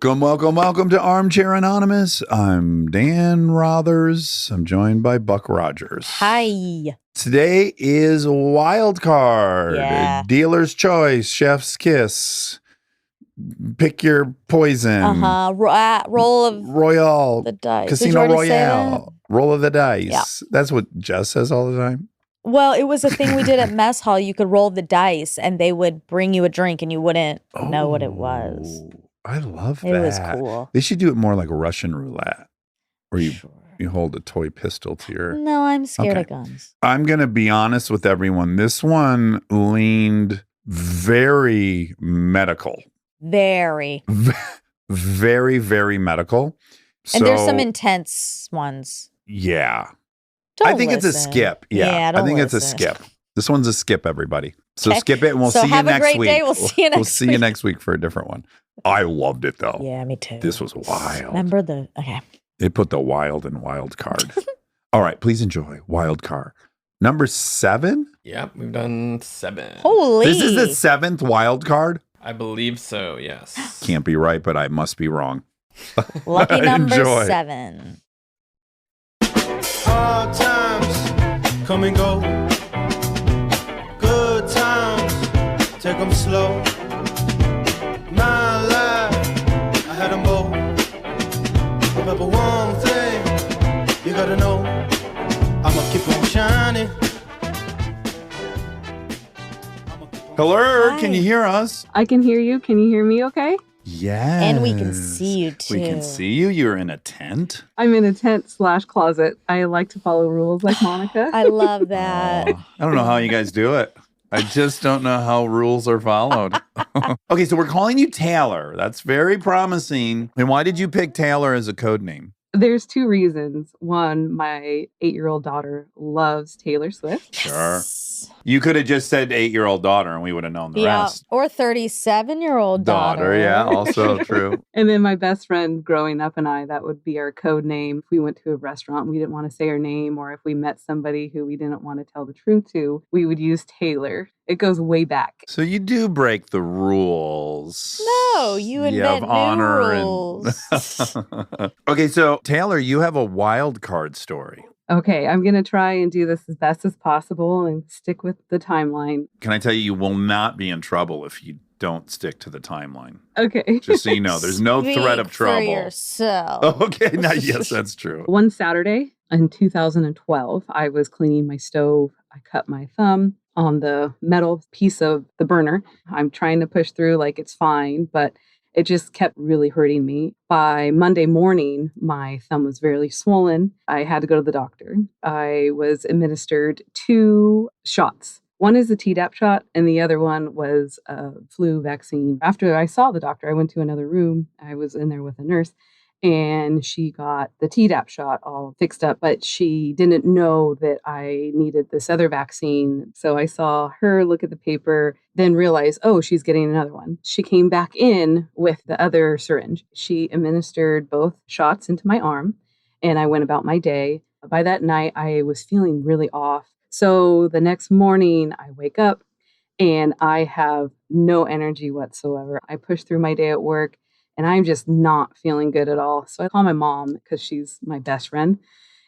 Welcome to Armchair Anonymous. I'm Dan Rothers. I'm joined by Buck Rogers. Hi. Today is Wild Card. Yeah. Dealer's Choice, Chef's Kiss. Pick your poison. Roll of Royale. the dice. Casino Royale. Roll of the dice. Yeah. That's what Jess says all the time. Well, it was a thing we did at mess hall. You could roll the dice and they would bring you a drink and you wouldn't know what it was. I love that. It was cool. They should do it more like Russian roulette, where you hold a toy pistol to your... No, I'm scared of guns. I'm going to be honest with everyone. This one leaned very medical. Very. Very, very medical. And there's some intense ones. Yeah. Don't I think listen. it's a skip. Yeah, don't I think listen. it's a skip. This one's a skip, everybody. So Okay. skip it, and we'll So see you have a next great week. day. We'll see you next We'll see you week. next week for a different one. I loved it, though. Yeah, me too. This was wild. Remember okay. They put the wild in wild card. All right, please enjoy wild card. Number 7? Yep, we've done 7. Holy. This is the 7th wild card? I believe so, yes. Can't be right, but I must be wrong. Lucky number Enjoy. 7. Hard times come and go. Good times, take them slow. My life, I had them both. Remember one thing, you gotta know, I'ma keep on shining. Hello, Hi. can you hear us? I can hear you. Can you hear me okay? Yes. And we can see you too. We can see you. You're in a tent. I'm in a tent/closet. I like to follow rules like Monica. I love that. Oh, I don't know how you guys do it. I just don't know how rules are followed. Okay, so we're calling you Taylor. That's very promising. And why did you pick Taylor as a code name? There's 2 reasons. One, my 8-year-old daughter loves Taylor Swift. Sure. Yes. You could have just said 8-year-old daughter and we would have known the rest. Or 37-year-old daughter. Yeah, also true. And then my best friend growing up and I, that would be our code name. If we went to a restaurant, we didn't want to say her name, or if we met somebody who we didn't want to tell the truth to, we would use Taylor. It goes way back. So you do break the rules. No, you invent have honor new rules. Okay, so Taylor, you have a wild card story. Okay, I'm going to try and do this as best as possible and stick with the timeline. Can I tell you, you will not be in trouble if you don't stick to the timeline. Okay. Just so you know, there's no threat of Speak trouble. for yourself. Okay, now, yes, that's true. One Saturday in 2012, I was cleaning my stove. I cut my thumb on the metal piece of the burner. I'm trying to push through like it's fine, but it just kept really hurting me. By Monday morning, my thumb was very swollen. I had to go to the doctor. I was administered 2 shots. One is a Tdap shot, and the other one was a flu vaccine. After I saw the doctor, I went to another room. I was in there with a nurse, and she got the Tdap shot all fixed up, but she didn't know that I needed this other vaccine. So I saw her look at the paper, then realize, oh, she's getting another one. She came back in with the other syringe. She administered both shots into my arm, and I went about my day. By that night, I was feeling really off. So the next morning, I wake up and I have no energy whatsoever. I push through my day at work, and I'm just not feeling good at all. So I call my mom because she's my best friend.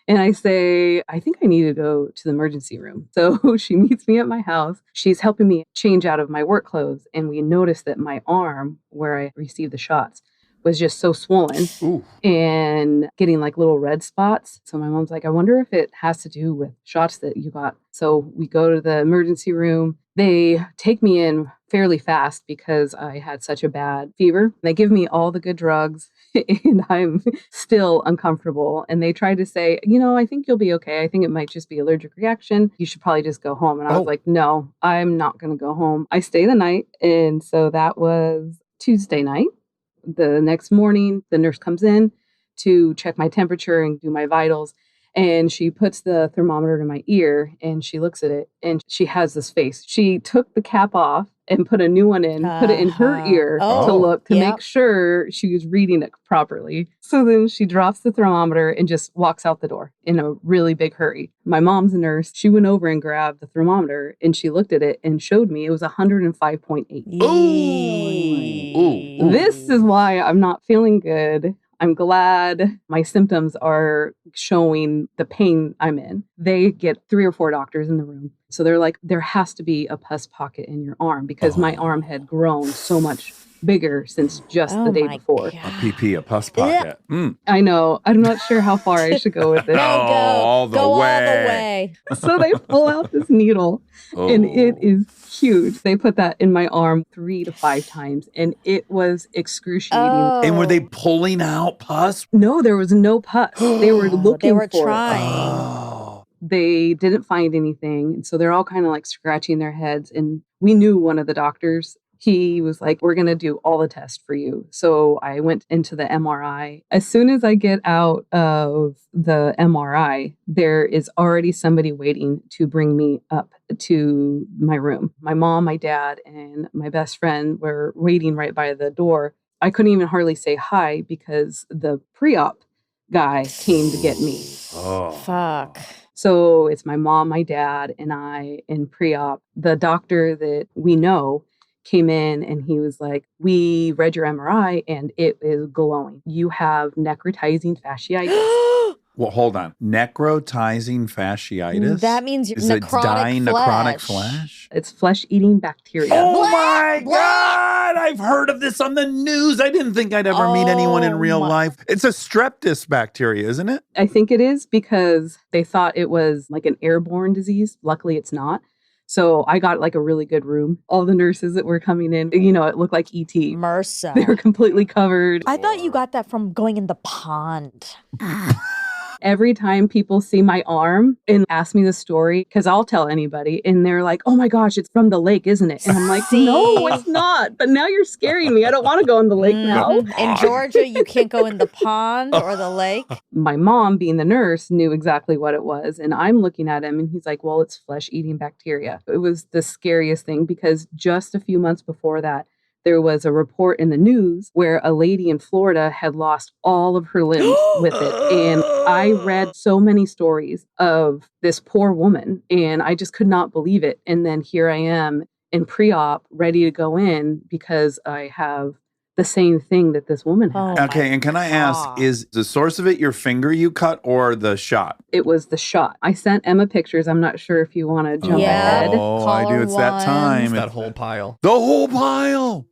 And I say, I think I need to go to the emergency room. So she meets me at my house. She's helping me change out of my work clothes. And we noticed that my arm, where I received the shots, was just so swollen. Ooh. And getting like little red spots. So my mom's like, I wonder if it has to do with shots that you got. So we go to the emergency room. They take me in fairly fast because I had such a bad fever. They give me all the good drugs and I'm still uncomfortable. And they tried to say, I think you'll be okay. I think it might just be allergic reaction. You should probably just go home. And I was like, no, I'm not going to go home. I stay the night. And so that was Tuesday night. The next morning, the nurse comes in to check my temperature and do my vitals. And she puts the thermometer to my ear and she looks at it and she has this face. She took the cap off and put a new one in, put it in her ear to look, to make sure she was reading it properly. So then she drops the thermometer and just walks out the door in a really big hurry. My mom's a nurse. She went over and grabbed the thermometer and she looked at it and showed me it was 105.8. Ooh. This is why I'm not feeling good. I'm glad my symptoms are showing the pain I'm in. They get 3 or 4 doctors in the room. So they're like, there has to be a pus pocket in your arm because my arm had grown so much bigger since just the day before. A PP, a pus pocket. I know. I'm not sure how far I should go with this. All the way. So they pull out this needle and it is huge. They put that in my arm 3 to 5 times and it was excruciating. And were they pulling out pus? No, there was no pus. They were looking They were for trying. They didn't find anything. And so they're all kind of like scratching their heads. And we knew one of the doctors. He was like, we're going to do all the tests for you. So I went into the MRI. As soon as I get out of the MRI, there is already somebody waiting to bring me up to my room. My mom, my dad, and my best friend were waiting right by the door. I couldn't even hardly say hi because the pre-op guy came to get me. Oh. Fuck. So it's my mom, my dad, and I in pre-op. The doctor that we know came in and he was like, we read your MRI and it is glowing. You have necrotizing fasciitis. Well, hold on. Necrotizing fasciitis? That means you're Is it dying necrotic flesh? It's flesh-eating bacteria. Oh my God! I've heard of this on the news. I didn't think I'd ever meet anyone in real life. It's a streptus bacteria, isn't it? I think it is because they thought it was like an airborne disease. Luckily, it's not. So I got like a really good room. All the nurses that were coming in, you know, it looked like E.T. MRSA. They were completely covered. I thought you got that from going in the pond. Every time people see my arm and ask me the story, because I'll tell anybody, and they're like, oh my gosh, it's from the lake, isn't it? And I'm like, no, it's not. But now you're scaring me. I don't want to go in the lake now. In Georgia, you can't go in the pond or the lake. My mom, being the nurse, knew exactly what it was. And I'm looking at him and he's like, well, it's flesh-eating bacteria. It was the scariest thing because just a few months before that, there was a report in the news where a lady in Florida had lost all of her limbs with it. And I read so many stories of this poor woman and I just could not believe it. And then here I am in pre-op ready to go in because I have the same thing that this woman had. Okay, and can I ask, is the source of it your finger you cut or the shot? It was the shot. I sent Emma pictures. I'm not sure if you want to jump ahead. Oh, I do. It's that time. It's that whole pile. The whole pile.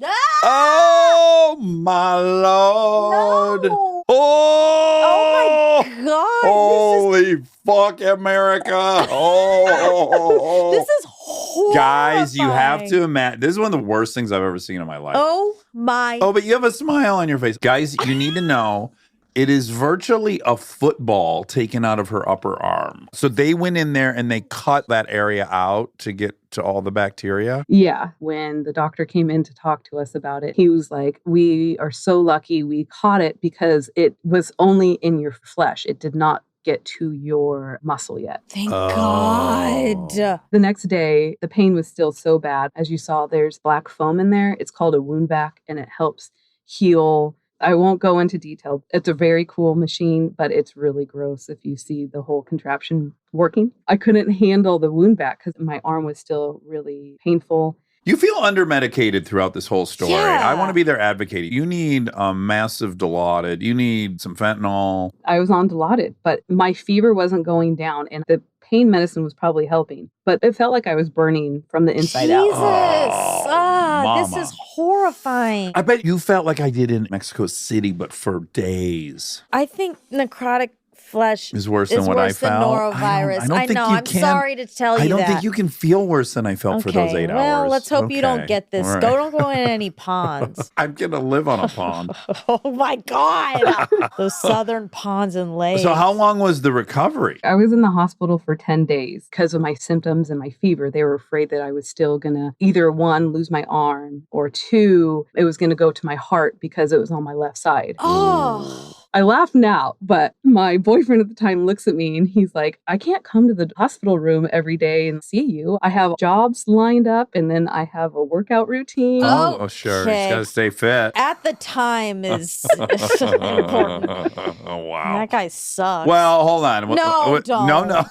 Ah! Oh, my Lord. No. Oh, my God. Holy fuck, America. Oh. This is horrifying. Guys, you have to imagine. This is one of the worst things I've ever seen in my life. Oh, my. Oh, but you have a smile on your face. Guys, you need to know. It is virtually a football taken out of her upper arm. So they went in there and they cut that area out to get to all the bacteria. Yeah. When the doctor came in to talk to us about it, he was like, we are so lucky we caught it because it was only in your flesh. It did not get to your muscle yet. Thank God. The next day, the pain was still so bad. As you saw, there's black foam in there. It's called a wound vac and it helps heal. I won't go into detail. It's a very cool machine, but it's really gross if you see the whole contraption working. I couldn't handle the wound vac because my arm was still really painful. You feel under-medicated throughout this whole story. Yeah. I want to be there advocating. You need massive Dilaudid. You need some fentanyl. I was on Dilaudid, but my fever wasn't going down and the pain medicine was probably helping. But it felt like I was burning from the inside out. This is horrifying. I bet you felt like I did in Mexico City, but for days. I think necrotic flesh Is worse than what I felt. Norovirus. I don't think you I'm can. sorry to tell you I don't that. think you can feel worse than I felt for those 8 hours. Well, let's hope you don't Okay. get this. All right. Don't go in any ponds. I'm going to live on a pond. Oh my God. Those southern ponds and lakes. So how long was the recovery? I was in the hospital for 10 days because of my symptoms and my fever. They were afraid that I was still going to either 1, lose my arm, or 2, it was going to go to my heart because it was on my left side. Oh. I laugh now, but my boyfriend at the time looks at me and he's like, I can't come to the hospital room every day and see you. I have jobs lined up and then I have a workout routine. Oh, sure. He's Okay. got to stay fit. At the time is important. Oh, wow. That guy sucks. Well, hold on. No, No,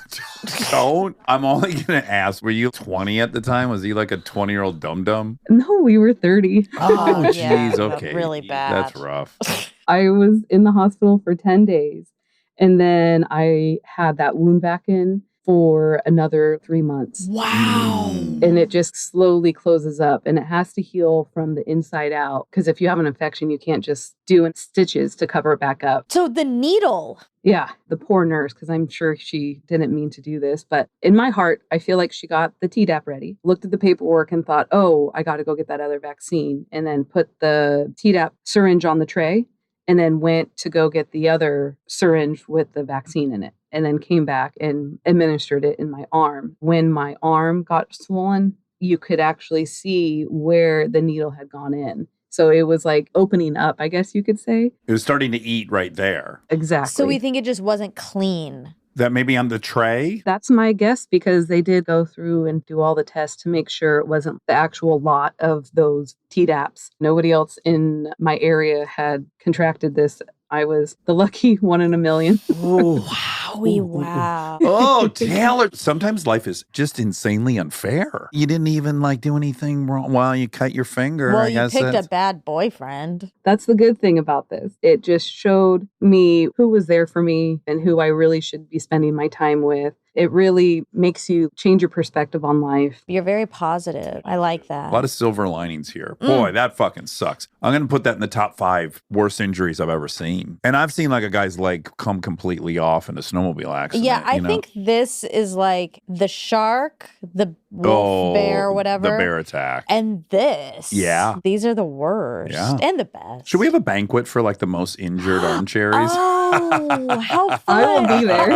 don't. I'm only going to ask, were you 20 at the time? Was he like a 20-year-old dum-dum? No, we were 30. Oh, jeez. yeah, Okay. really bad. That's rough. I was in the hospital for 10 days. And then I had that wound back in for another 3 months. Wow. And it just slowly closes up and it has to heal from the inside out. Because if you have an infection, you can't just do stitches to cover it back up. So the needle. Yeah, the poor nurse, because I'm sure she didn't mean to do this. But in my heart, I feel like she got the Tdap ready, looked at the paperwork and thought, oh, I got to go get that other vaccine. And then put the Tdap syringe on the tray and then went to go get the other syringe with the vaccine in it. And then came back and administered it in my arm. When my arm got swollen, you could actually see where the needle had gone in. So it was like opening up, I guess you could say. It was starting to eat right there. Exactly. So we think it just wasn't clean. That maybe on the tray? That's my guess because they did go through and do all the tests to make sure it wasn't the actual lot of those Tdaps. Nobody else in my area had contracted this. I was the lucky one in a million. Wow. Oh, Taylor. Sometimes life is just insanely unfair. You didn't even do anything wrong. Well, you cut your finger. Well, I you guess picked that's- a bad boyfriend. That's the good thing about this. It just showed me who was there for me and who I really should be spending my time with. It really makes you change your perspective on life. You're very positive. I like that. A lot of silver linings here. Boy, that fucking sucks. I'm going to put that in the top 5 worst injuries I've ever seen. And I've seen a guy's leg come completely off in a snowmobile accident. Yeah, I you know? think this is like the shark, the wolf, bear, whatever. The bear attack. And this. Yeah. These are the worst and the best. Should we have a banquet for the most injured Armcherries? Oh, how fun. I will be there.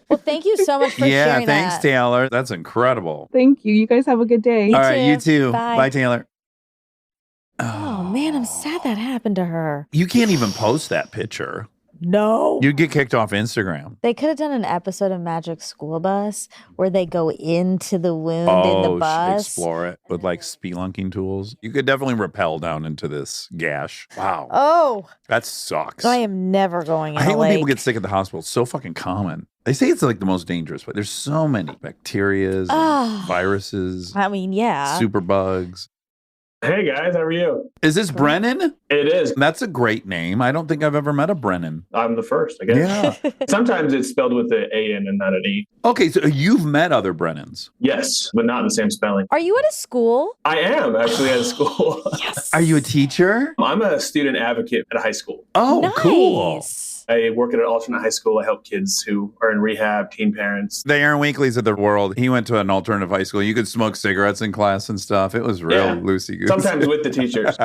Well, thank you so much for sharing thanks, that. Taylor. That's incredible. Thank you. You guys have a good day. All right, you too. Bye. Bye, Taylor. Oh, man, I'm sad that happened to her. You can't even post that picture. No. You'd get kicked off Instagram. They could have done an episode of Magic School Bus where they go into the wound in the bus. Explore it with spelunking tools. You could definitely rappel down into this gash. Wow. Oh, That sucks. I am never going in I hate a when lake. people get sick at the hospital. It's so fucking common. They say it's the most dangerous, but there's so many bacterias, and viruses, I mean, yeah. super bugs. Hey guys, how are you? Is this Brennan? It is. That's a great name. I don't think I've ever met a Brennan. I'm the first, I guess. Yeah. Sometimes it's spelled with the A-N and not an E. Okay, so you've met other Brennans. Yes, but not in the same spelling. Are you at a school? I am actually at a school. Yes. Are you a teacher? I'm a student advocate at a high school. Oh, nice. cool. I work at an alternate high school. I help kids who are in rehab, teen parents. The Aaron Weekleys of the world. He went to an alternative high school. You could smoke cigarettes in class and stuff. It was real loosey-goosey. Sometimes with the teachers.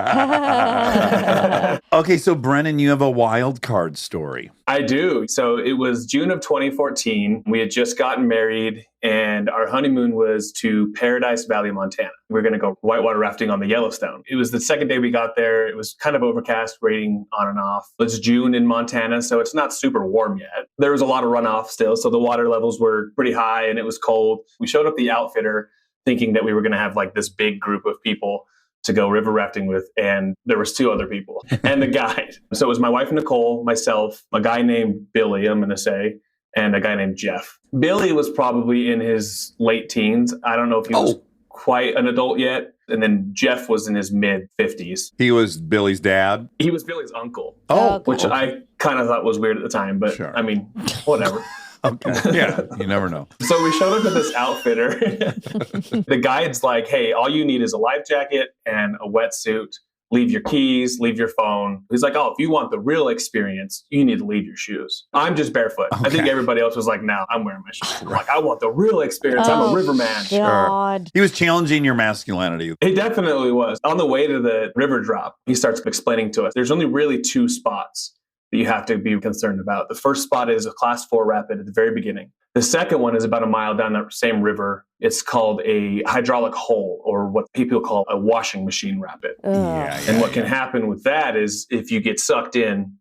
Okay, so Brennan, you have a wild card story. I do. So it was June of 2014. We had just gotten married and our honeymoon was to Paradise Valley, Montana. We were going to go whitewater rafting on the Yellowstone. It was the second day we got there. It was kind of overcast, raining on and off. It's June in Montana, so it's not super warm yet. There was a lot of runoff still, so the water levels were pretty high and it was cold. We showed up the outfitter thinking that we were going to have this big group of people to go river rafting with, and there was 2 other people and the guide. So it was my wife Nicole, myself, a guy named Billy, I'm going to say, and a guy named Jeff. Billy was probably in his late teens. I don't know if he was quite an adult yet. And then Jeff was in his mid 50s. He was Billy's dad? He was Billy's uncle. Oh, which I kind of thought was weird at the time, but Sure. I mean, whatever. Okay. Yeah, you never know. So we showed up at this outfitter. The guide's like, hey, all you need is a life jacket and a wetsuit. Leave your keys, leave your phone. He's like, oh, if you want the real experience, you need to leave your shoes. I'm just barefoot. Okay. I think everybody else was like, no, I'm wearing my shoes. I'm like, I want the real experience. I'm a riverman. God. He was challenging your masculinity. He definitely was. On the way to the river drop, he starts explaining to us, there's only really 2 spots that you have to be concerned about. The first spot is a class 4 rapid at the very beginning. The second one is about a mile down that same river. It's called a hydraulic hole, or what people call a washing machine rapid. And what can happen with that is if you get sucked in,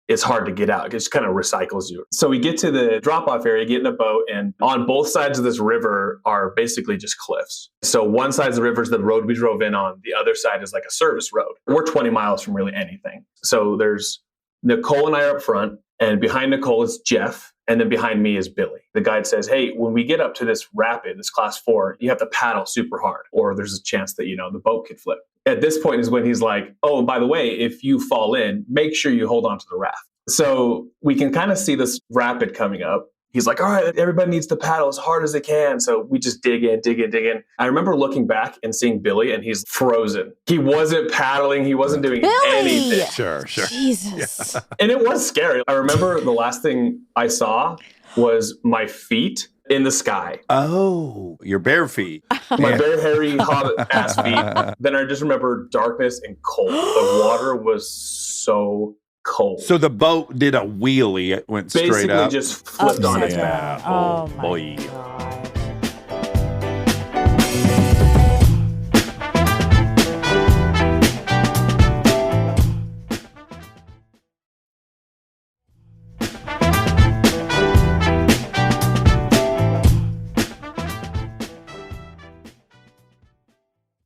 it's hard to get out. It just kind of recycles you. So we get to the drop-off area, get in a boat, and on both sides of this river are basically just cliffs. So one side of the river is the road we drove in on. The other side is like a service road. We're 20 miles from really anything. So there's Nicole and I are up front, and behind Nicole is Jeff, and then behind me is Billy. The guide says, hey, when we get up to this rapid, this class 4, you have to paddle super hard, or there's a chance that, the boat could flip. At this point is when he's like, oh, and by the way, if you fall in, make sure you hold on to the raft. So we can kind of see this rapid coming up. He's like, all right, everybody needs to paddle as hard as they can. So we just dig in. I remember looking back and seeing Billy, and he's frozen. He wasn't paddling. He wasn't doing anything. Sure. Jesus. Yeah. And it was scary. I remember the last thing I saw was my feet in the sky. Oh, your bare feet. My bare, hairy, hot ass feet. Then I just remember darkness and cold. The water was so cold. So the boat did a wheelie. It went straight Basically up. just flipped on its Yeah. back. Oh my boy. God.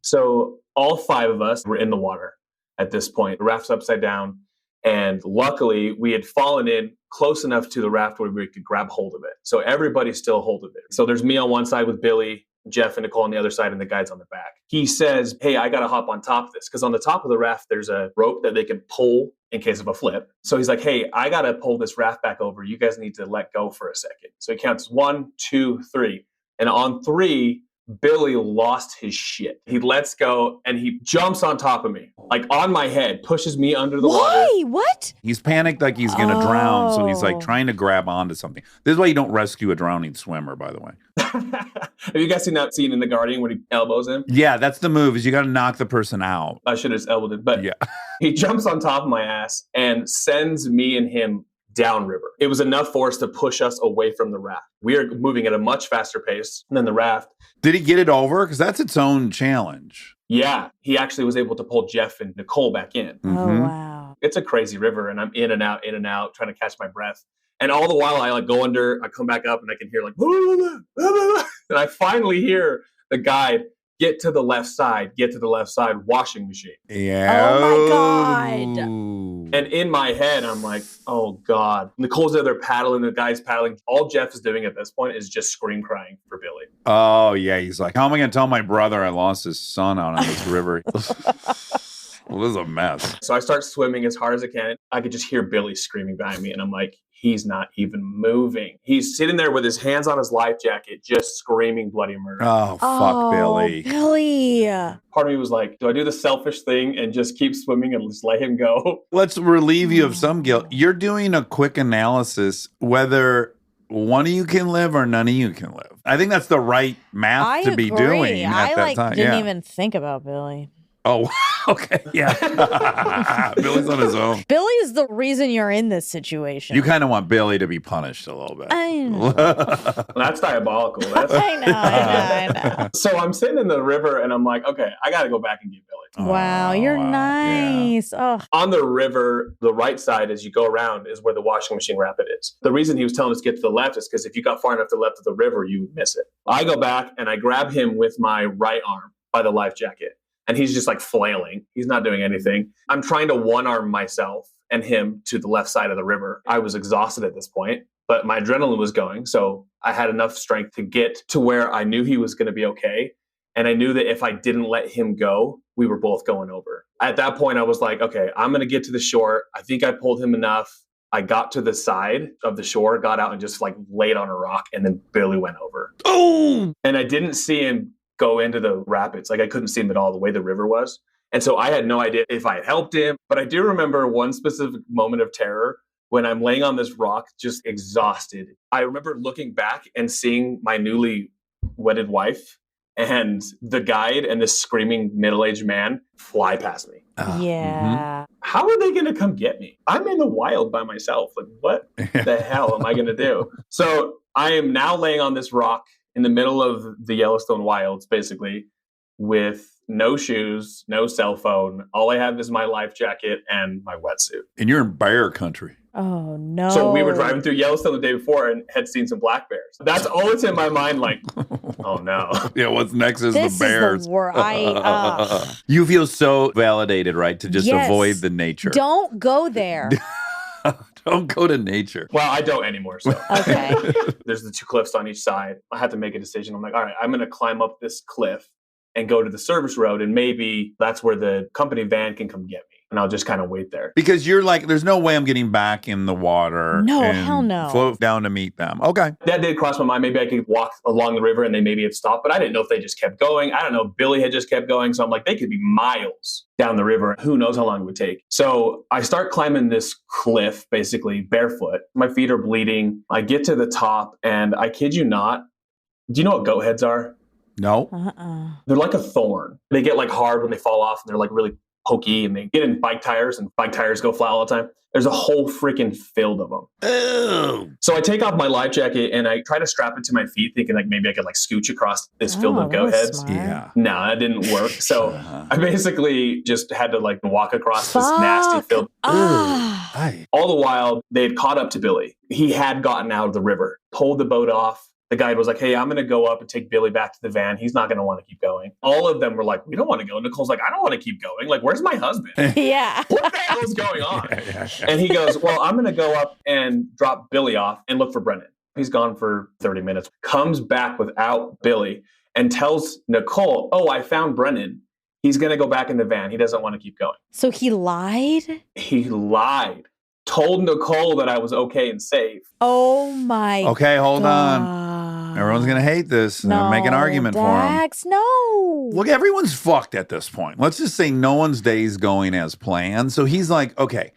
So all 5 of us were in the water at this point. The raft's upside down. And luckily, we had fallen in close enough to the raft where we could grab hold of it. So everybody's still hold of it. So there's me on one side with Billy, Jeff and Nicole on the other side, and the guide's on the back. He says, hey, I got to hop on top of this. Because on the top of the raft, there's a rope that they can pull in case of a flip. So he's like, hey, I got to pull this raft back over. You guys need to let go for a second. So he counts 1, 2, 3. And on 3, Billy lost his shit. He lets go and he jumps on top of me, like on my head, pushes me under the water. Why? What? He's panicked like he's going to drown. So he's like Oh. trying to grab onto something. This is why you don't rescue a drowning swimmer, by the way. Have you guys seen that scene in The Guardian when he elbows him? Yeah, that's the move is you got to knock the person out. I should have just elbowed him. But Yeah. he jumps on top of my ass and sends me and him downriver. It was enough force to push us away from the raft. We are moving at a much faster pace than the raft. Did he get it over? Because that's its own challenge. Yeah, he actually was able to pull Jeff and Nicole back in. Oh, Mhm. wow. It's a crazy river, and I'm in and out, trying to catch my breath. And all the while, I like go under, I come back up, and I can hear like, blah, blah, blah, blah, blah. And I finally hear the guide get to the left side, washing machine. Yeah. Oh, my God. And in my head, I'm like, oh God. Nicole's there, they're paddling, the guy's paddling. All Jeff is doing at this point is just scream crying for Billy. Oh, yeah. He's like, how am I going to tell my brother I lost his son out on this river? It was a mess. So I start swimming as hard as I can. I could just hear Billy screaming behind me. And I'm like, he's not even moving. He's sitting there with his hands on his life jacket, just screaming bloody murder. Oh, fuck, Billy. Billy. Part of me was like, do I do the selfish thing and just keep swimming and just let him go? Let's relieve you of some guilt. You're doing a quick analysis whether one of you can live or none of you can live. I think that's the right math I to be agree. doing at I that time. didn't Yeah. even think about Billy. Oh, okay. Yeah. Billy's on his own. Billy's the reason you're in this situation. You kind of want Billy to be punished a little bit. I know. That's diabolical. That's... I know. So I'm sitting in the river and I'm like, okay, I got to go back and get Billy. Wow, you're wow. nice. Oh, On the river, the right side, as you go around, is where the washing machine rapid is. The reason he was telling us to get to the left is because if you got far enough to the left of the river, you would miss it. I go back and I grab him with my right arm by the life jacket. And he's just like flailing. He's not doing anything. I'm trying to one-arm myself and him to the left side of the river. I was exhausted at this point, but my adrenaline was going. So I had enough strength to get to where I knew he was going to be okay. And I knew that if I didn't let him go, we were both going over. At that point, I was like, okay, I'm going to get to the shore. I think I pulled him enough. I got to the side of the shore, got out and just like laid on a rock. And then Billy went over. Oh! And I didn't see him go into the rapids. Like I couldn't see him at all the way the river was. And so I had no idea if I had helped him. But I do remember one specific moment of terror when I'm laying on this rock, just exhausted. I remember looking back and seeing my newly wedded wife and the guide and this screaming middle-aged man fly past me. yeah. How are they going to come get me? I'm in the wild by myself. Like, what the hell am I going to do? So I am now laying on this rock in the middle of the Yellowstone wilds, basically, with no shoes, no cell phone. All I have is my life jacket and my wetsuit. And you're in bear country. Oh no. So we were driving through Yellowstone the day before and had seen some black bears. That's all that's in my mind, like, oh no. Yeah, what's next is this the bears. is the worst. You feel so validated, right? To just Yes. avoid the nature. Don't go there. Don't go to nature. Well, I don't anymore. So Okay. there's the two cliffs on each side. I had to make a decision. I'm like, all right, I'm going to climb up this cliff and go to the service road. And maybe that's where the company van can come get me. And I'll just kind of wait there. Because you're like, there's no way I'm getting back in the water. No, and hell no. Float down to meet them. Okay. That did cross my mind. Maybe I could walk along the river and they maybe have stopped, but I didn't know if they just kept going. I don't know. Billy had just kept going. So I'm like, they could be miles down the river. Who knows how long it would take. So I start climbing this cliff, basically barefoot. My feet are bleeding. I get to the top and I kid you not. Do you know what goat heads are? No. They're like a thorn. They get like hard when they fall off and they're like really pokey and they get in bike tires and bike tires go flat all the time. There's a whole freaking field of them. Ew. So I take off my life jacket and I try to strap it to my feet thinking like maybe I could like scooch across this field of goat heads. Smart. Yeah. No, that didn't work. So I basically just had to like walk across this nasty field. Ah. Hi. All the while they had caught up to Billy. He had gotten out of the river, pulled the boat off. The guide was like, hey, I'm going to go up and take Billy back to the van. He's not going to want to keep going. All of them were like, we don't want to go. Nicole's like, I don't want to keep going. Like, where's my husband? Yeah. What the hell is going on? Yeah. And he goes, well, I'm going to go up and drop Billy off and look for Brennan. He's gone for 30 minutes, comes back without Billy and tells Nicole, oh, I found Brennan. He's going to go back in the van. He doesn't want to keep going. So he lied? He lied, told Nicole that I was okay and safe. Oh my Okay, hold on. God. Everyone's going to hate this. And make an argument for him. Dax, no. Look, everyone's fucked at this point. Let's just say no one's day is going as planned. So he's like, okay,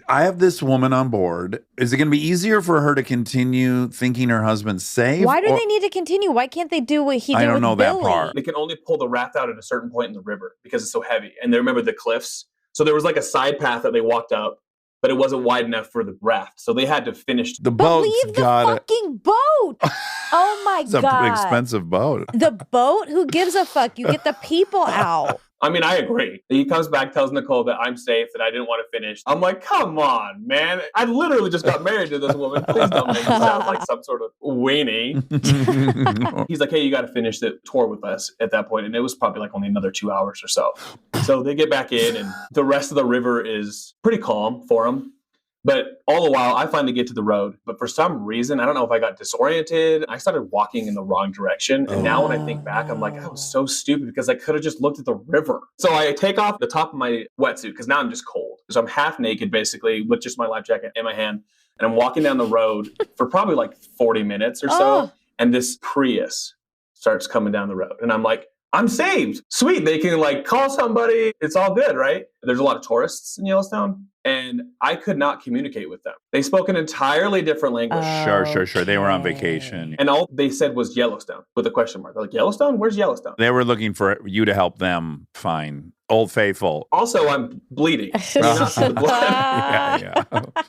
I have this woman on board. Is it going to be easier for her to continue thinking her husband's safe? Why do they need to continue? Why can't they do what he did I don't with know that Billy? part. They can only pull the raft out at a certain point in the river because it's so heavy. And they remember the cliffs. So there was like a side path that they walked up, but it wasn't wide enough for the raft. So they had to finish. The But boat's leave the got it. fucking boat. Oh my It's a God. expensive boat. The boat? Who gives a fuck? You get the people out. I mean, I agree. He comes back, tells Nicole that I'm safe, that I didn't want to finish. I'm like, come on, man. I literally just got married to this woman. Please don't make me sound like some sort of weenie. He's like, hey, you got to finish the tour with us at that point. And it was probably like only another 2 hours or so. So they get back in and the rest of the river is pretty calm for them. But all the while, I finally get to the road. But for some reason, I don't know if I got disoriented. I started walking in the wrong direction. And now when I think back, I'm like, I was so stupid because I could have just looked at the river. So I take off the top of my wetsuit because now I'm just cold. So I'm half naked, basically, with just my life jacket in my hand. And I'm walking down the road for probably like 40 minutes or so. Oh. And this Prius starts coming down the road. And I'm like, I'm saved. Sweet. They can like call somebody. It's all good, right? There's a lot of tourists in Yellowstone. And I could not communicate with them. They spoke an entirely different language. Sure. They were on Okay. vacation. And all they said was Yellowstone with a question mark. They're like, Yellowstone? Where's Yellowstone? They were looking for you to help them find Old Faithful. Also, I'm bleeding. You know, the blood. Yeah.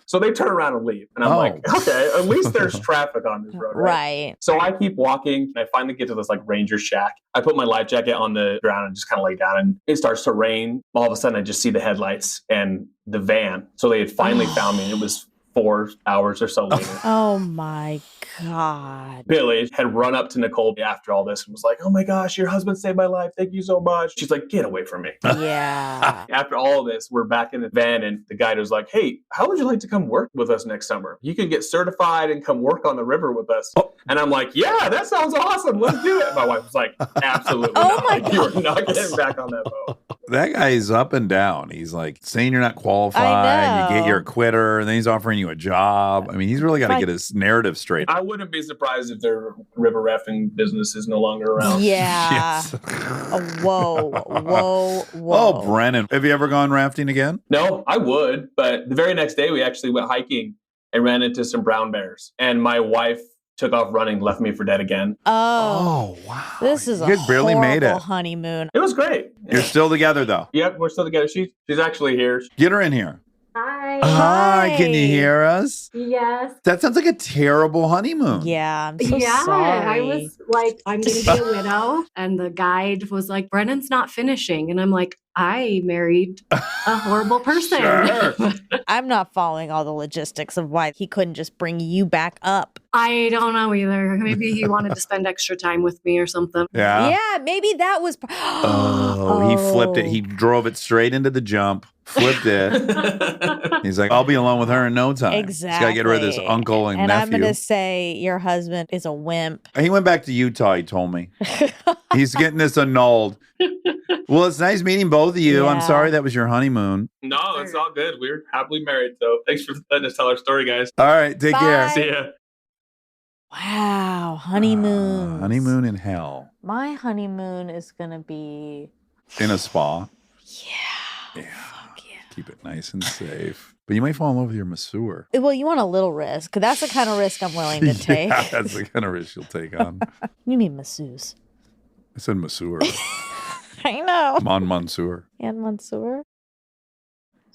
So they turn around and leave. And I'm like, okay, at least there's traffic on this road, right? Right. So I keep walking and I finally get to this like ranger shack. I put my life jacket on the ground and just kind of lay down and it starts to rain. All of a sudden I just see the headlights and the van. So they had finally found me. It was 4 hours or so later. Oh my God. Billy had run up to Nicole after all this and was like, oh my gosh, your husband saved my life. Thank you so much. She's like, get away from me. Yeah. After all of this, we're back in the van and the guide was like, hey, how would you like to come work with us next summer? You can get certified and come work on the river with us. Oh. And I'm like, yeah, that sounds awesome. Let's do it. My wife was like, absolutely Oh not. my Like, you are not getting back on that boat. That guy is up and down. He's like saying you're not qualified. I You get know. your quitter, and then he's offering you a job. I mean, he's really got to Like- get his narrative straight. I wouldn't be surprised if their river rafting business is no longer around. Yeah. Yes. Oh, whoa. Oh, Brennan. Have you ever gone rafting again? No, I would. But the very next day, we actually went hiking and ran into some brown bears. And my wife took off running, left me for dead again. Oh. Wow. This is you a guys barely made horrible it. honeymoon. It was great. You're still together, though. Yep, we're still together. She's actually here. Get her in here. Hi, can you hear us? Yes. That sounds like a terrible honeymoon. Yeah, I'm so Yeah, sorry. I was like, I'm going to be a widow. And the guide was like, Brennan's not finishing. And I'm like, I married a horrible person. Sure. I'm not following all the logistics of why he couldn't just bring you back up. I don't know either. Maybe he wanted to spend extra time with me or something. Yeah. Yeah, maybe that was. Oh, he flipped it. He drove it straight into the jump, flipped it. He's like, I'll be alone with her in no time. Exactly. He's got to get rid of this uncle and nephew. I'm going to say your husband is a wimp. He went back to Utah, he told me. He's getting this annulled. Well, it's nice meeting both of you. I'm Yeah. sorry that was your honeymoon. No, it's all good. We're happily married. So thanks for letting us tell our story, guys. All right, take care. Bye. See ya. Wow, honeymoon. Honeymoon in hell. My honeymoon is going to be. In a spa. Yeah. Yeah. Fuck yeah. Keep it nice and safe. But you might fall in love with your masseur. Well, you want a little risk. That's the kind of risk I'm willing to take. Yeah, that's the kind of risk you'll take on. You mean masseuse. I said masseur. I know. Mon Mansour. And Mansour.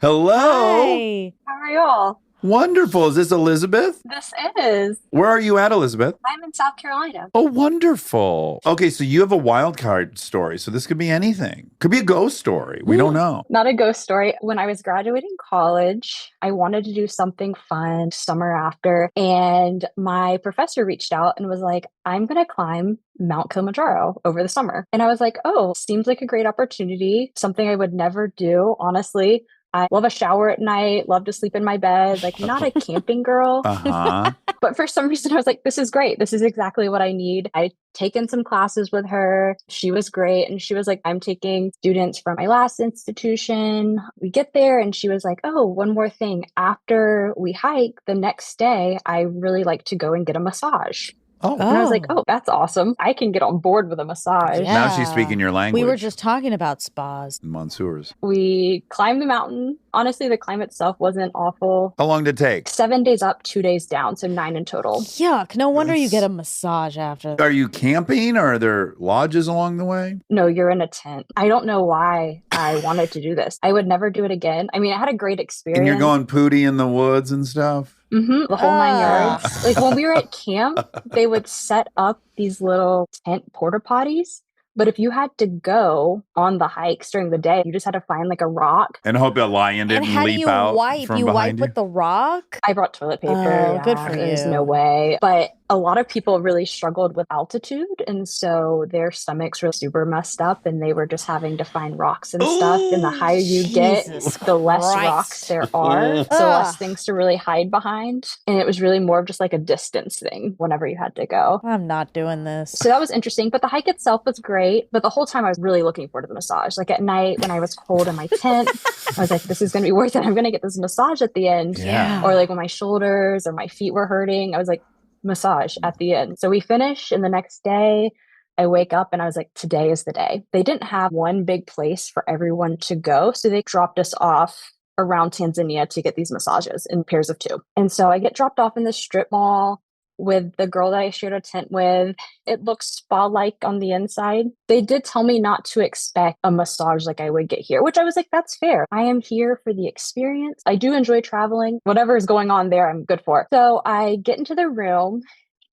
Hello. Hi. How are y'all? Wonderful. Is this Elizabeth? This is. Where are you at, Elizabeth? I'm in South Carolina. Oh, wonderful. Okay, so you have a wild card story. So this could be anything. Could be a ghost story. We don't know. Not a ghost story. When I was graduating college, I wanted to do something fun summer after. And my professor reached out and was like, I'm going to climb Mount Kilimanjaro over the summer. And I was like, oh, seems like a great opportunity. Something I would never do, honestly. I love a shower at night, love to sleep in my bed. Like, not a camping girl. Uh-huh. But for some reason, I was like, this is great. This is exactly what I need. I'd taken some classes with her. She was great. And she was like, I'm taking students from my last institution. We get there and she was like, oh, one more thing. After we hike the next day, I really like to go and get a massage. Oh. And I was like, oh, that's awesome. I can get on board with a massage. Yeah. Now she's speaking your language. We were just talking about spas. Mansour's. We climbed the mountain. Honestly, the climb itself wasn't awful. How long did it take? 7 days up, 2 days down. So 9 in total. Yuck. No wonder you get a massage after. Are you camping or are there lodges along the way? No, you're in a tent. I don't know why I wanted to do this. I would never do it again. I mean, I had a great experience. And you're going pooty in the woods and stuff? The whole 9 Ah. yards. Like when we were at camp, they would set up these little tent porta potties. But if you had to go on the hikes during the day, you just had to find like a rock. And hope a lion didn't And how do leap you out wipe? from You wipe behind you? with the rock? I brought toilet paper. Oh, good for There's you. no way. But a lot of people really struggled with altitude. And so their stomachs were super messed up and they were just having to find rocks and stuff. And the higher you Jesus get, the less Christ. rocks there are. So Ugh. less things to really hide behind. And it was really more of just like a distance thing whenever you had to go. I'm not doing this. So that was interesting. But the hike itself was great. But the whole time I was really looking forward to the massage. Like at night when I was cold in my tent, I was like, this is going to be worth it. I'm going to get this massage at the end. Yeah. Or like when my shoulders or my feet were hurting, I was like, massage at the end. So we finish and the next day I wake up and I was like, today is the day. They didn't have one big place for everyone to go. So they dropped us off around Tanzania to get these massages in pairs of 2. And so I get dropped off in the strip mall with the girl that I shared a tent with. It looks spa-like on the inside. They did tell me not to expect a massage like I would get here, which I was like, that's fair. I am here for the experience. I do enjoy traveling. Whatever is going on there, I'm good for. So I get into the room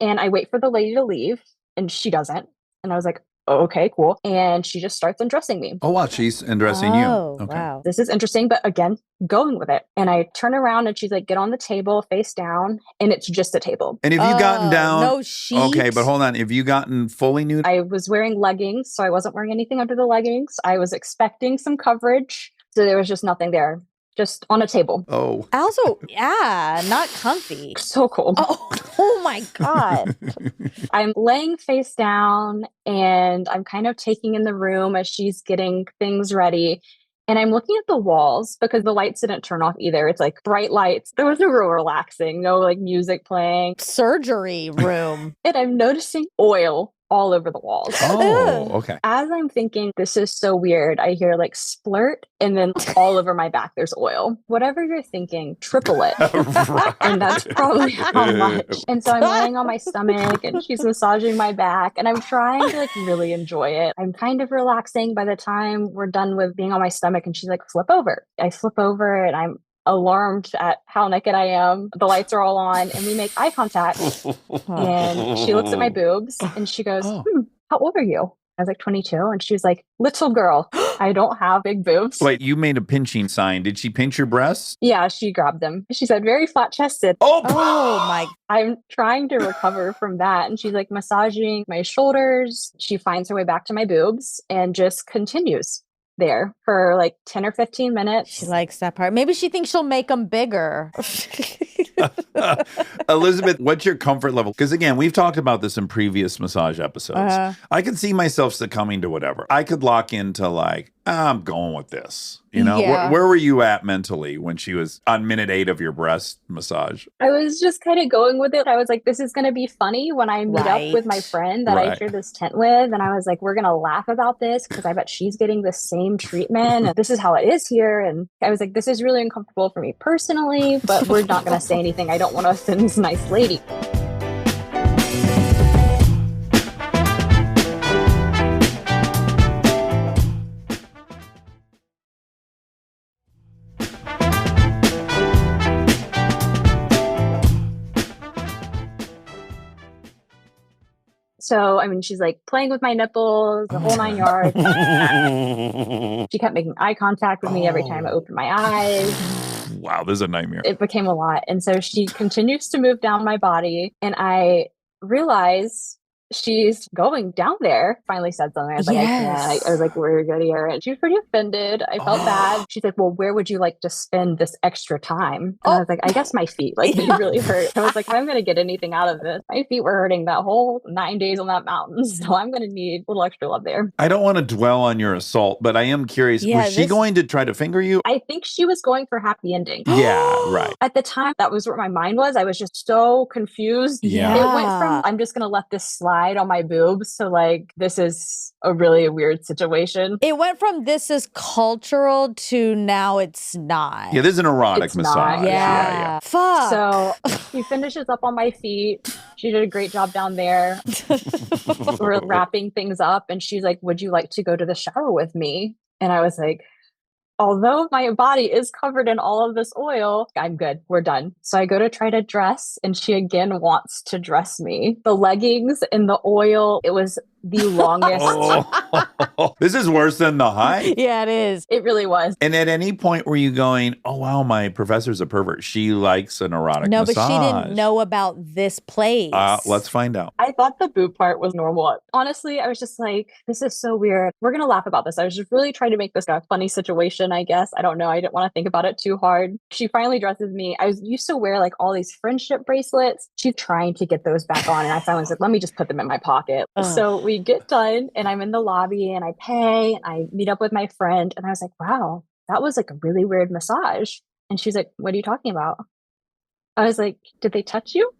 and I wait for the lady to leave and she doesn't. And I was like, oh, okay, cool. And she just starts undressing me. Oh, wow. She's undressing Oh, you. Okay. wow. This is interesting, but again, going with it. And I turn around and she's like, get on the table, face down. And it's just a table. And have you gotten down? No sheets. Okay, but hold on. Have you gotten fully nude? I was wearing leggings, so I wasn't wearing anything under the leggings. I was expecting some coverage. So there was just nothing there, just on a table. Oh. Also, yeah, not comfy. So cold. Oh my God. I'm laying face down and I'm kind of taking in the room as she's getting things ready. And I'm looking at the walls because the lights didn't turn off either. It's like bright lights. There was no real relaxing, no like music playing. Surgery room. And I'm noticing oil all over the walls. Oh, okay. As I'm thinking, this is so weird, I hear like splurt and then all over my back, there's oil. Whatever you're thinking, triple it. And that's probably how much. And so I'm laying on my stomach and she's massaging my back and I'm trying to like really enjoy it. I'm kind of relaxing by the time we're done with being on my stomach and she's like, flip over. I flip over and I'm alarmed at how naked I am. The lights are all on and we make eye contact. And she looks at my boobs and she goes, how old are you? I was like 22. And she was like, little girl, I don't have big boobs. Wait, you made a pinching sign. Did she pinch your breasts? Yeah, she grabbed them. She said, very flat chested. Oh my. I'm trying to recover from that. And she's like massaging my shoulders. She finds her way back to my boobs and just continues there for like 10 or 15 minutes. She likes that part. Maybe she thinks she'll make them bigger. Elizabeth, what's your comfort level? Because again, we've talked about this in previous massage episodes. I could see myself succumbing to whatever. I could lock into like, I'm going with this. You know, where were you at mentally when she was on minute 8 of your breast massage? I was just kind of going with it. I was like, this is going to be funny when I meet up with my friend that I share this tent with. And I was like, we're going to laugh about this because I bet she's getting the same treatment. And this is how it is here. And I was like, this is really uncomfortable for me personally, but we're not going to say anything. I don't want to offend this nice lady. So, I mean, she's like playing with my nipples, the whole 9 yards. She kept making eye contact with me every time I opened my eyes. Wow, this is a nightmare. It became a lot. And so she continues to move down my body. And I realize she's going down there. Finally said something. I was like, I can't. I was like, we're good here. And she was pretty offended. I felt bad. She's like, well, where would you like to spend this extra time? And I was like, I guess my feet. Like, they really hurt. I was like, if I'm going to get anything out of this, my feet were hurting that whole 9 days on that mountain. So I'm going to need a little extra love there. I don't want to dwell on your assault, but I am curious. Was she going to try to finger you? I think she was going for happy ending. Yeah, right. At the time, that was where my mind was. I was just so confused. Yeah. It went from, I'm just going to let this slide on my boobs to like, this is a really weird situation. It went from this is cultural to now it's not. Yeah, this is an erotic massage. Yeah. Fuck. So she finishes up on my feet. She did a great job down there. We're wrapping things up and she's like, would you like to go to the shower with me? And I was like, although my body is covered in all of this oil, I'm good. We're done. So I go to try to dress and she again wants to dress me. The leggings and the oil, it was the longest. This is worse than the hike. Yeah, it is. It really was. And at any point were you going, oh, wow, my professor's a pervert. She likes an erotic massage. No, but she didn't know about this place. Let's find out. I thought the boob part was normal. Honestly, I was just like, this is so weird. We're going to laugh about this. I was just really trying to make this a funny situation, I guess. I don't know. I didn't want to think about it too hard. She finally dresses me. I used to wear like all these friendship bracelets. She's trying to get those back on. And I finally was like, let me just put them in my pocket. So we get done and I'm in the lobby and I pay and I meet up with my friend. And I was like, wow, that was like a really weird massage. And she's like, what are you talking about? I was like, did they touch you?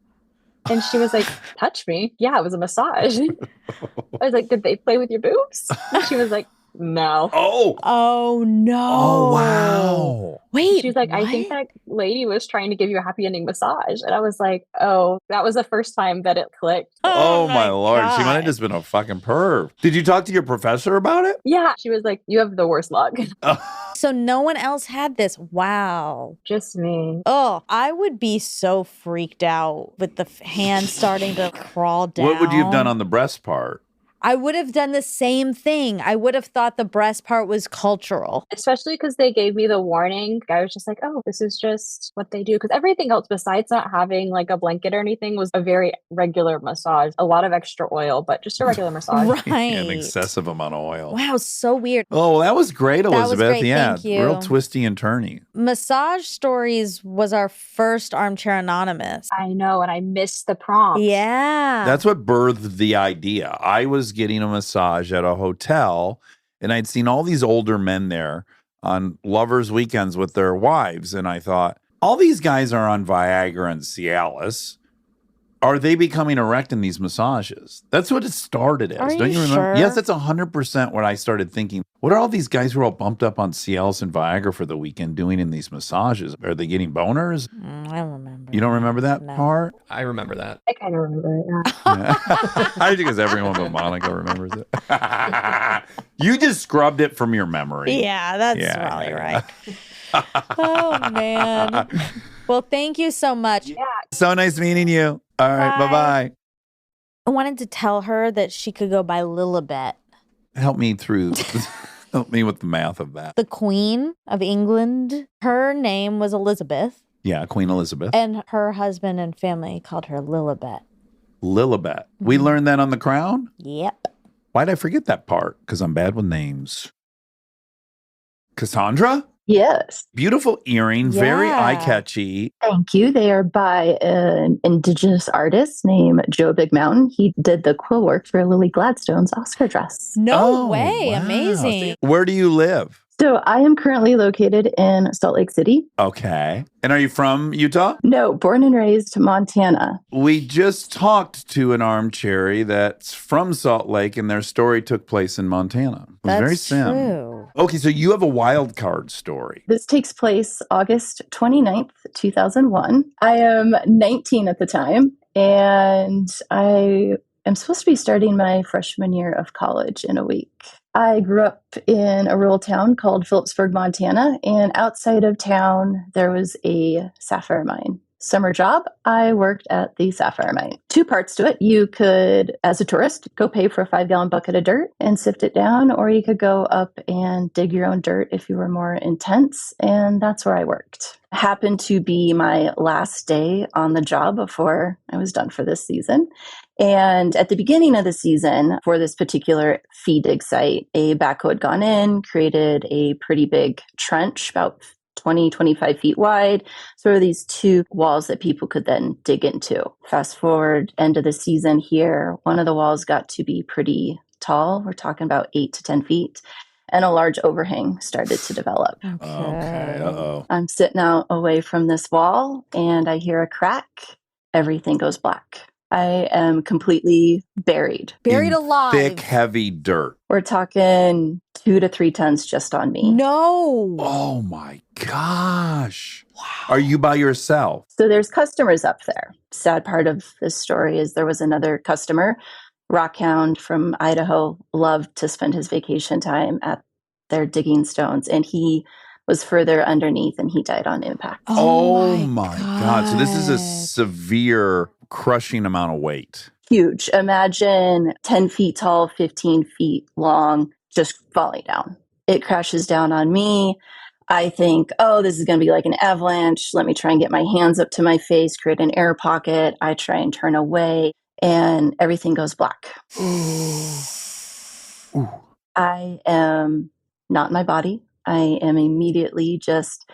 And she was like, touch me? Yeah, it was a massage. I was like, did they play with your boobs? And she was like, no. Oh no. Oh, wow. Wait. She's like, I think that lady was trying to give you a happy ending massage. And I was like, oh, that was the first time that it clicked. Oh my Lord. God. She might have just been a fucking perv. Did you talk to your professor about it? Yeah. She was like, you have the worst luck. So no one else had this. Wow. Just me. Oh, I would be so freaked out with the hand starting to crawl down. What would you have done on the breast part? I would have done the same thing. I would have thought the breast part was cultural. Especially because they gave me the warning. I was just like, oh, this is just what they do. Because everything else besides not having like a blanket or anything was a very regular massage. A lot of extra oil, but just a regular massage. Right. An excessive amount of oil. Wow, so weird. Oh, well, that was great, Elizabeth. That was great. Yeah, Thank you. Real twisty and turny. Massage Stories was our first Armchair Anonymous. I know, and I missed the prompt. Yeah. That's what birthed the idea. I was getting a massage at a hotel, and I'd seen all these older men there on lovers' weekends with their wives, and I thought, all these guys are on Viagra and Cialis. Are they becoming erect in these massages? That's what it started as. Are Don't you remember? sure? Yes, that's 100% what I started thinking. What are all these guys who are all bumped up on Cialis and Viagra for the weekend doing in these massages? Are they getting boners? I don't remember. You don't remember that part? I remember that. I kind of remember it. Yeah. I think because everyone but Monica remembers it. You just scrubbed it from your memory. Yeah, that's probably right. Oh, man. Well, thank you so much. Yeah. So nice meeting you. All right. Bye. Bye-bye. I wanted to tell her that she could go by Lilibet, Help me through. Help me with the math of that. the Queen of England. Her name was Elizabeth, Yeah, Queen Elizabeth. and her husband and family called her Lilibet. Lilibet. We learned that on The Crown? Yep. Why'd I forget that part? Because I'm bad with names. Cassandra? Yes. Beautiful earring, very Yeah. eye-catchy. Thank you. They are by an Indigenous artist named Joe Big Mountain. He did the quill work for Lily Gladstone's Oscar dress. No Oh, way. wow. Amazing. Where do you live? So I am currently located in Salt Lake City. Okay. And are you from Utah? No, born and raised Montana. We just talked to an Armcherry that's from Salt Lake, and their story took place in Montana. It was very That's sim. true. Okay, so you have a wild card story. This takes place August 29th, 2001. I am 19 at the time, and I am supposed to be starting my freshman year of college in a week. I grew up in a rural town called Phillipsburg, Montana, and outside of town, there was a sapphire mine. Summer job, I worked at the sapphire mine. Two parts to it. You could, as a tourist, go pay for a 5-gallon bucket of dirt and sift it down, or you could go up and dig your own dirt if you were more intense, and that's where I worked. Happened to be my last day on the job before I was done for this season. And at the beginning of the season, for this particular feed dig site, a backhoe had gone in, created a pretty big trench, about 20, 25 feet wide. So there were these two walls that people could then dig into. Fast forward, end of the season here, one of the walls got to be pretty tall. We're talking about 8 to 10 feet. And a large overhang started to develop. Okay, uh-oh. I'm sitting out away from this wall and I hear a crack. Everything goes black. I am completely buried. Buried In alive. thick, heavy dirt. We're talking 2 to 3 tons just on me. No. Oh my gosh. Wow. Are you by yourself? So there's customers up there. Sad part of this story is there was another customer, Rockhound from Idaho, loved to spend his vacation time at their digging stones, and he was further underneath and he died on impact. Oh my God. So this is a severe, crushing amount of weight. Huge. Imagine 10 feet tall, 15 feet long, just falling down. It crashes down on me. I think, oh, this is going to be like an avalanche. Let me try and get my hands up to my face, create an air pocket. I try and turn away and everything goes black. Ooh. I am not in my body. I am immediately just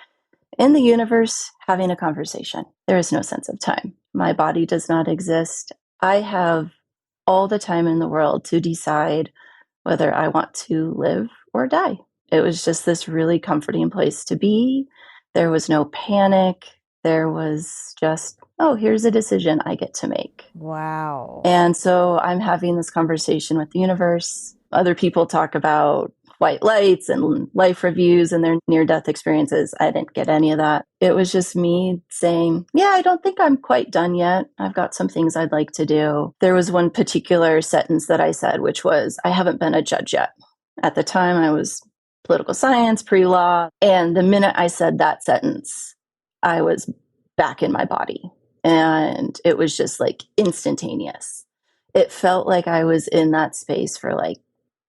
in the universe having a conversation. There is no sense of time. My body does not exist. I have all the time in the world to decide whether I want to live or die. It was just this really comforting place to be. There was no panic. There was just, oh, here's a decision I get to make. Wow. And so I'm having this conversation with the universe. Other people talk about white lights and life reviews and their near-death experiences. I didn't get any of that. It was just me saying, yeah, I don't think I'm quite done yet. I've got some things I'd like to do. There was one particular sentence that I said, which was, I haven't been a judge yet. At the time, I was political science, pre-law. And the minute I said that sentence, I was back in my body. And it was just like instantaneous. It felt like I was in that space for like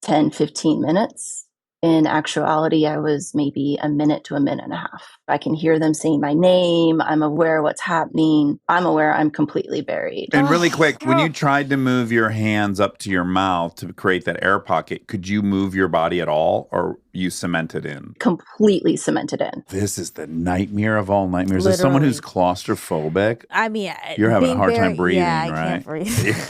10, 15 minutes. In actuality, I was maybe a minute to a minute and a half. I can hear them saying my name. I'm aware what's happening. I'm aware I'm completely buried. And really quick, when you tried to move your hands up to your mouth to create that air pocket, could you move your body at all or you cemented in? Completely cemented in. This is the nightmare of all nightmares. As someone who's claustrophobic, I mean, you're having a being hard time buried- breathing, yeah, I right? can't breathe.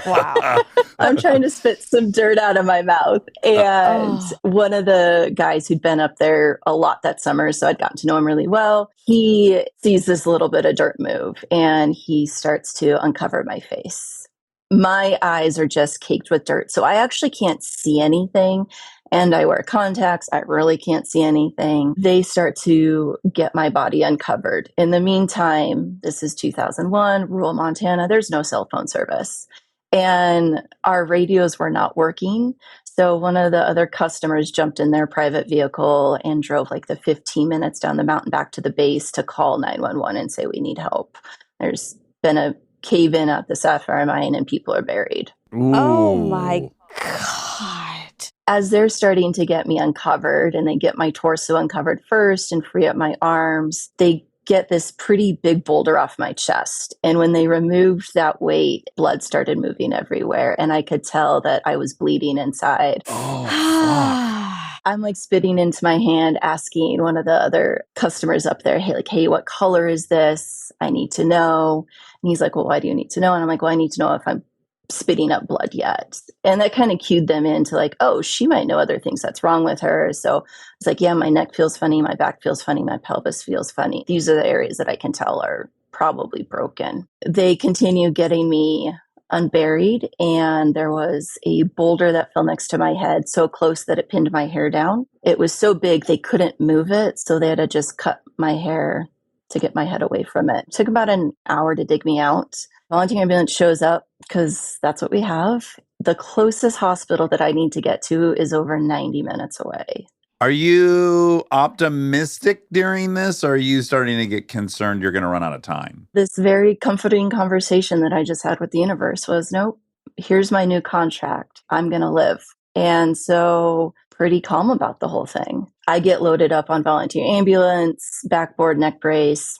Wow. I'm trying to spit some dirt out of my mouth. And one of the guys who'd been up there a lot that summer, so I'd gotten to know him really well, he sees this little bit of dirt move and he starts to uncover my face. My eyes are just caked with dirt, so I actually can't see anything. And I wear contacts. I really can't see anything. They start to get my body uncovered. In the meantime, this is 2001, rural Montana. There's no cell phone service. And our radios were not working. So one of the other customers jumped in their private vehicle and drove like the 15 minutes down the mountain back to the base to call 911 and say, we need help. There's been a cave in at the Sapphire Mine and people are buried. Oh my Ooh. God. As they're starting to get me uncovered and they get my torso uncovered first and free up my arms, they get this pretty big boulder off my chest. And when they removed that weight, blood started moving everywhere. And I could tell that I was bleeding inside. Oh, fuck. I'm like spitting into my hand, asking one of the other customers up there, hey, what color is this? I need to know. And he's like, well, why do you need to know? And I'm like, well, I need to know if I'm spitting up blood yet. And that kind of cued them into like, oh, she might know other things that's wrong with her. So it's like, yeah, my neck feels funny. My back feels funny. My pelvis feels funny. These are the areas that I can tell are probably broken. They continue getting me unburied. And there was a boulder that fell next to my head so close that it pinned my hair down. It was so big, they couldn't move it. So they had to just cut my hair to get my head away from it. It took about an hour to dig me out. Volunteer ambulance shows up because that's what we have. The closest hospital that I need to get to is over 90 minutes away. Are you optimistic during this, or are you starting to get concerned you're going to run out of time? This very comforting conversation that I just had with the universe was, nope, here's my new contract. I'm going to live. And so pretty calm about the whole thing. I get loaded up on volunteer ambulance, backboard, neck brace.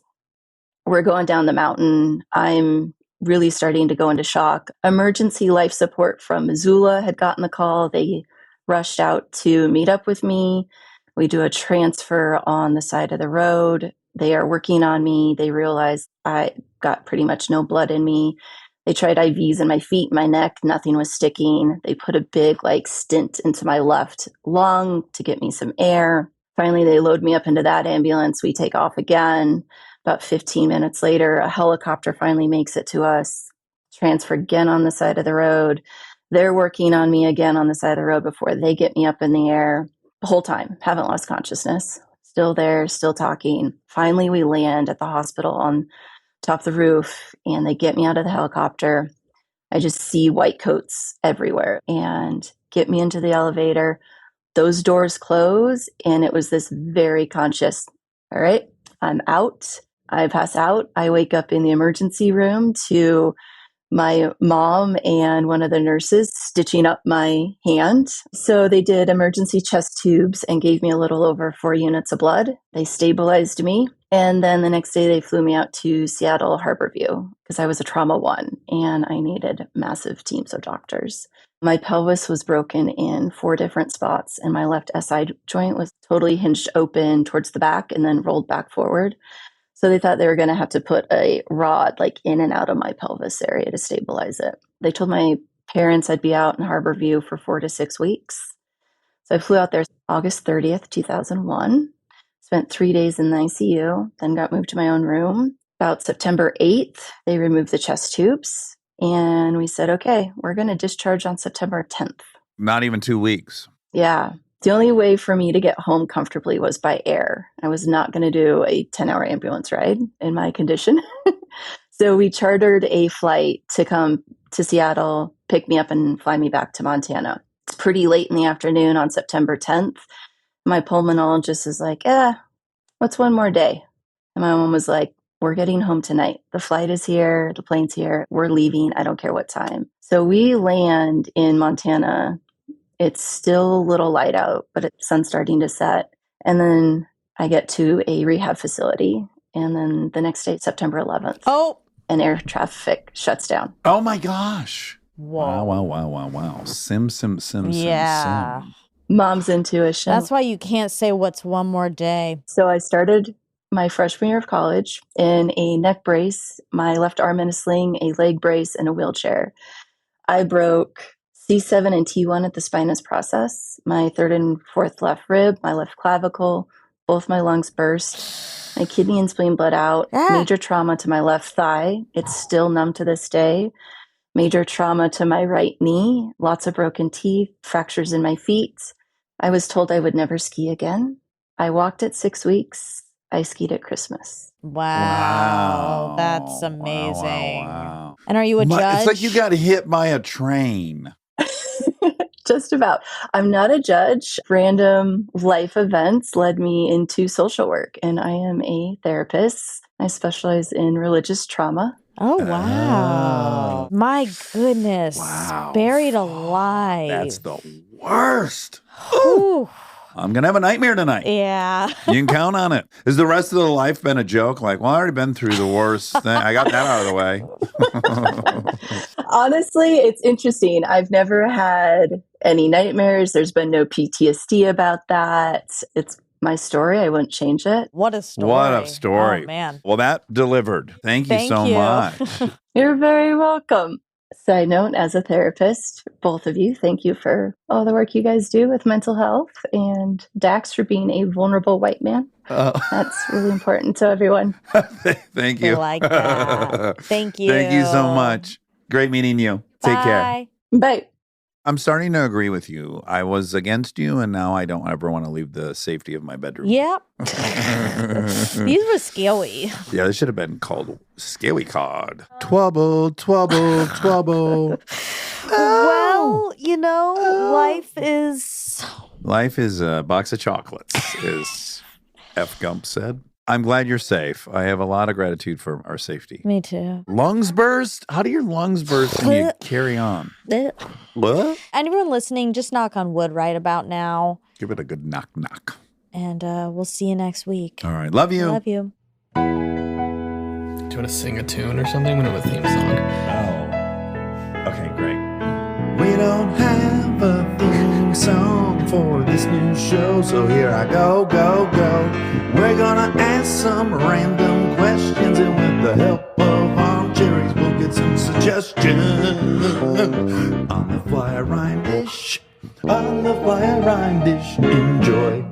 We're going down the mountain. I'm really starting to go into shock. Emergency life support from Missoula had gotten the call. They rushed out to meet up with me. We do a transfer on the side of the road. They are working on me. They realized I got pretty much no blood in me. They tried IVs in my feet, my neck. Nothing was sticking. They put a big stent into my left lung to get me some air. Finally, they load me up into that ambulance. We take off again. About 15 minutes later, a helicopter finally makes it to us. Transfer again on the side of the road. They're working on me again on the side of the road before they get me up in the air. The whole time, haven't lost consciousness. Still there, still talking. Finally, we land at the hospital on top of the roof, and they get me out of the helicopter. I just see white coats everywhere and get me into the elevator. Those doors close, and it was this very conscious, all right, I'm out. I pass out. I wake up in the emergency room to my mom and one of the nurses stitching up my hand. So they did emergency chest tubes and gave me a little over 4 units of blood. They stabilized me. And then the next day they flew me out to Seattle Harborview because I was a trauma 1 and I needed massive teams of doctors. My pelvis was broken in 4 different spots and my left SI joint was totally hinged open towards the back and then rolled back forward. So they thought they were going to have to put a rod in and out of my pelvis area to stabilize it. They told my parents I'd be out in Harborview for 4 to 6 weeks. So I flew out there August 30th, 2001, spent 3 days in the ICU, then got moved to my own room. About September 8th, they removed the chest tubes and we said, okay, we're going to discharge on September 10th. Not even 2 weeks. Yeah. The only way for me to get home comfortably was by air. I was not going to do a 10-hour ambulance ride in my condition. So we chartered a flight to come to Seattle, pick me up and fly me back to Montana. It's pretty late in the afternoon on September 10th. My pulmonologist is like, what's one more day? And my mom was like, we're getting home tonight. The flight is here. The plane's here. We're leaving. I don't care what time. So we land in Montana. It's still a little light out, but it's sun starting to set. And then I get to a rehab facility. And then the next day, September 11th, an air traffic shuts down. Oh my gosh. Whoa. Wow. Sim. Yeah. Mom's intuition. That's why you can't say what's one more day. So I started my freshman year of college in a neck brace, my left arm in a sling, a leg brace, and a wheelchair. I broke C7 and T1 at the spinous process, my 3rd and 4th left rib, my left clavicle, both my lungs burst, my kidney and spleen bled out, major trauma to my left thigh. It's still numb to this day. Major trauma to my right knee, lots of broken teeth, fractures in my feet. I was told I would never ski again. I walked at 6 weeks. I skied at Christmas. Wow. That's amazing. Wow. And are you a judge? It's like you got hit by a train. Just about. I'm not a judge. Random life events led me into social work, and I am a therapist. I specialize in religious trauma. Oh, wow. My goodness. Wow. Buried alive. That's the worst. Ooh. I'm going to have a nightmare tonight. Yeah. You can count on it. Has the rest of the life been a joke? Like, well, I already been through the worst thing. I got that out of the way. Honestly, it's interesting. I've never had any nightmares. There's been no PTSD about that. It's my story. I wouldn't change it. What a story. What a story. Oh, man. Well, that delivered. Thank you so much. You're very welcome. Side note, as a therapist, both of you, thank you for all the work you guys do with mental health, and Dax for being a vulnerable white man. That's really important to everyone. Thank you. I like that. Thank you. Thank you so much. Great meeting you. Take care. Bye. I'm starting to agree with you. I was against you, and now I don't ever want to leave the safety of my bedroom. Yep. These were scary. Yeah, this should have been called Scaly Cod. Twubble, twubble, twubble. Well, you know, life is a box of chocolates, as F. Gump said. I'm glad you're safe. I have a lot of gratitude for our safety. Me too. Lungs burst? How do your lungs burst and you carry on? What? Anyone listening, just knock on wood right about now. Give it a good knock knock. And we'll see you next week. All right. Love you. Love you. Do you want to sing a tune or something? We don't have a theme song. Oh. Okay, great. We don't have a theme song for this new show, so here I go. We're gonna ask some random questions, and with the help of Armcherries, we'll get some suggestions. On the fly rhyme dish, enjoy.